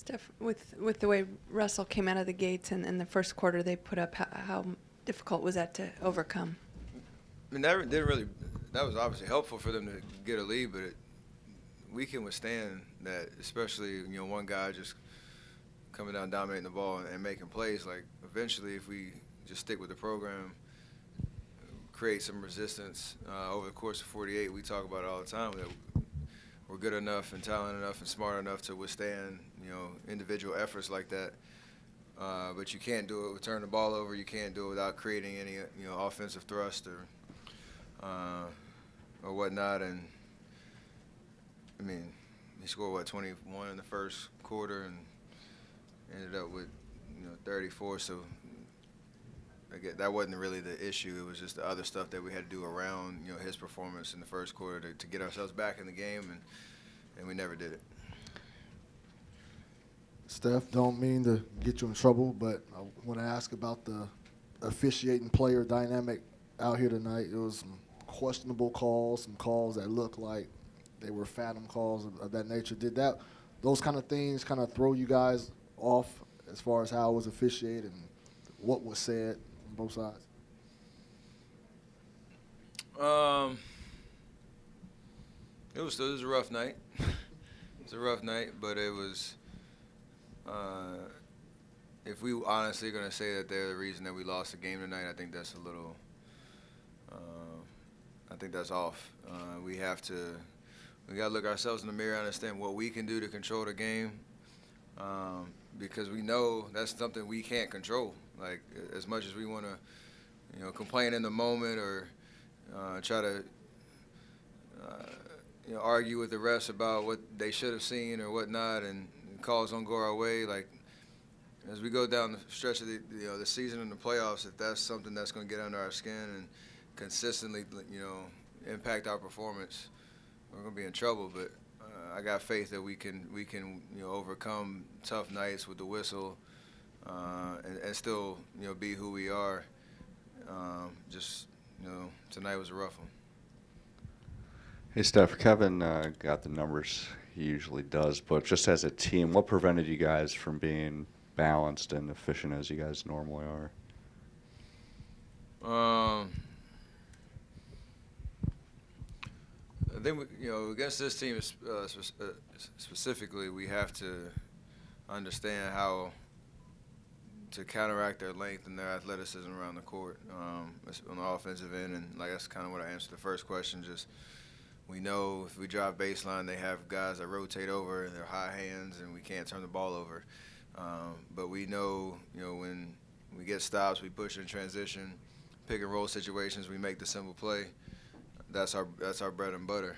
Steph, with the way Russell came out of the gates and in the first quarter they put up, how difficult was that to overcome? I mean, that didn't really. That was obviously helpful for them to get a lead, but we can withstand that, especially one guy just coming down, dominating the ball and making plays. Like eventually, if we just stick with the program, create some resistance over the course of 48, we talk about it all the time that we're good enough and talented enough and smart enough to withstand individual efforts like that. But you can't do it with turning the ball over. You can't do it without creating any offensive thrust or whatnot. And I mean, he scored 21 in the first quarter and ended up with 34. So that wasn't really the issue. It was just the other stuff that we had to do around his performance in the first quarter to get ourselves back in the game, and we never did it. Steph, don't mean to get you in trouble, but I want to ask about the officiating player dynamic out here tonight. It was some questionable calls, some calls that looked like they were phantom calls of that nature. Did those kind of things kind of throw you guys off as far as how it was officiated and what was said on both sides? It was a rough night. It was a rough night, but it was. If we honestly going to say that they're the reason that we lost the game tonight, I think that's a little. I think that's off. We got to look ourselves in the mirror and understand what we can do to control the game, because we know that's something we can't control. Like as much as we want to, complain in the moment or try to, argue with the refs about what they should have seen or whatnot, and calls don't go our way. Like as we go down the stretch of the season and the playoffs, if that's something that's going to get under our skin and consistently, impact our performance, we're going to be in trouble. But I got faith that we can overcome tough nights with the whistle and still be who we are. Tonight was a rough one. Hey, Steph, Kevin got the numbers he usually does, but just as a team, what prevented you guys from being balanced and efficient as you guys normally are? I think against this team specifically, we have to understand how to counteract their length and their athleticism around the court on the offensive end. And that's kind of what I answered the first question. Just we know if we drive baseline, they have guys that rotate over and they're high hands, and we can't turn the ball over. But we know, when we get stops, we push in transition, pick and roll situations, we make the simple play. That's our bread and butter.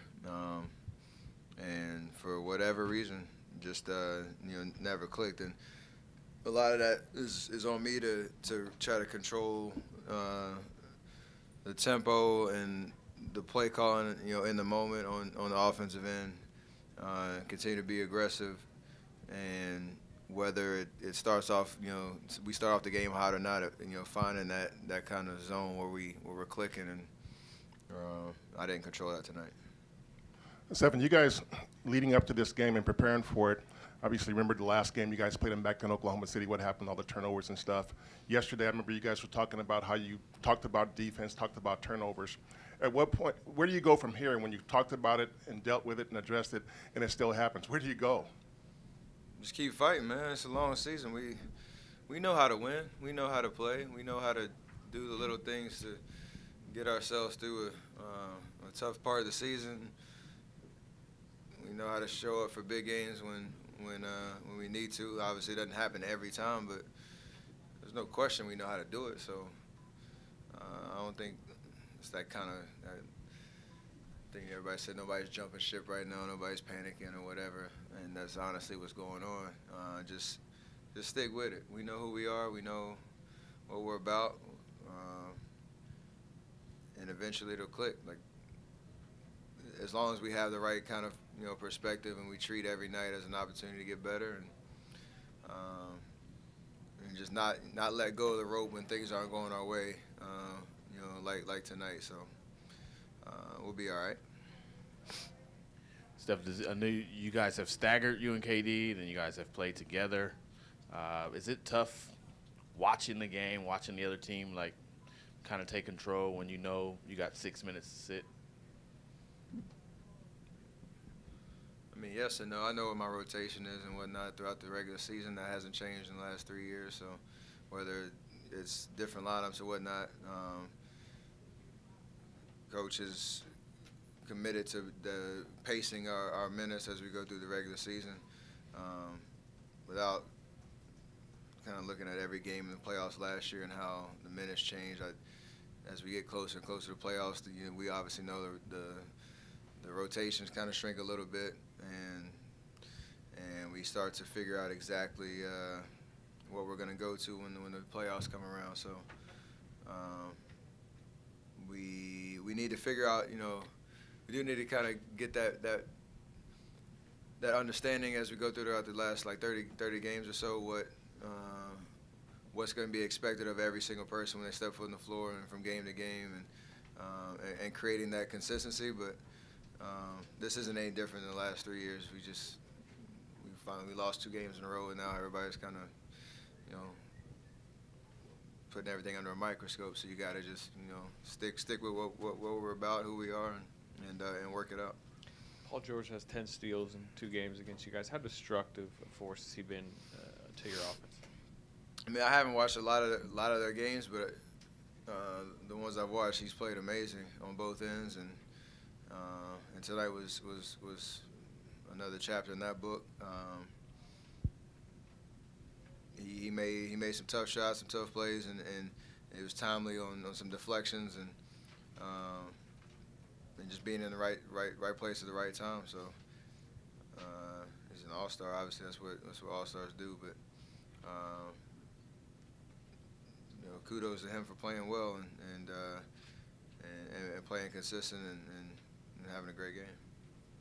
And for whatever reason, just never clicked. And a lot of that is on me to try to control the tempo and the play calling, in the moment on the offensive end, continue to be aggressive, and whether it starts off, we start off the game hot or not, finding that kind of zone where we're clicking, and I didn't control that tonight. Stephen, you guys leading up to this game and preparing for it, obviously remember the last game you guys played them back in Oklahoma City, what happened, all the turnovers and stuff. Yesterday, I remember you guys were talking about how you talked about defense, talked about turnovers. At what point, where do you go from here when you talked about it and dealt with it and addressed it and it still happens? Where do you go? Just keep fighting, man. It's a long season. We know how to win. We know how to play. We know how to do the little things to get ourselves through a tough part of the season. We know how to show up for big games when we need to. Obviously, it doesn't happen every time, but there's no question we know how to do it. So I don't think it's that kind of. I think everybody said nobody's jumping ship right now, nobody's panicking or whatever, and that's honestly what's going on. Just stick with it. We know who we are. We know what we're about, and eventually it'll click. Like as long as we have the right kind of perspective and we treat every night as an opportunity to get better, and just not let go of the rope when things aren't going our way, like tonight. So we'll be all right. Steph, I know you guys have staggered, you and KD, and you guys have played together. Is it tough watching the game, watching the other team, like, kind of take control when you know you got 6 minutes to sit? I mean, yes and no. I know what my rotation is and whatnot throughout the regular season. That hasn't changed in the last 3 years. So whether it's different lineups or whatnot, coach is committed to the pacing our minutes as we go through the regular season, without kind of looking at every game in the playoffs last year and how the minutes changed. As we get closer and closer to playoffs, we obviously know the rotations kind of shrink a little bit, and we start to figure out exactly what we're going to go to when the playoffs come around. So we need to figure out, we do need to kind of get that understanding as we go throughout the last 30 games or so, what's going to be expected of every single person when they step foot on the floor and from game to game, and creating that consistency. But this isn't any different than the last 3 years. We lost 2 games in a row, and now everybody's kind of, putting everything under a microscope. So you got to just, stick with what we're about, who we are, and work it out. Paul George has 10 steals in 2 games against you guys. How destructive a force has he been to your offense? I mean, I haven't watched a lot of their games, but the ones I've watched, he's played amazing on both ends, and tonight was another chapter in that book. He made some tough shots, some tough plays, and it was timely on some deflections, and just being in the right place at the right time. So he's an all-star. Obviously, that's what all-stars do. But kudos to him for playing well and playing consistent and having a great game.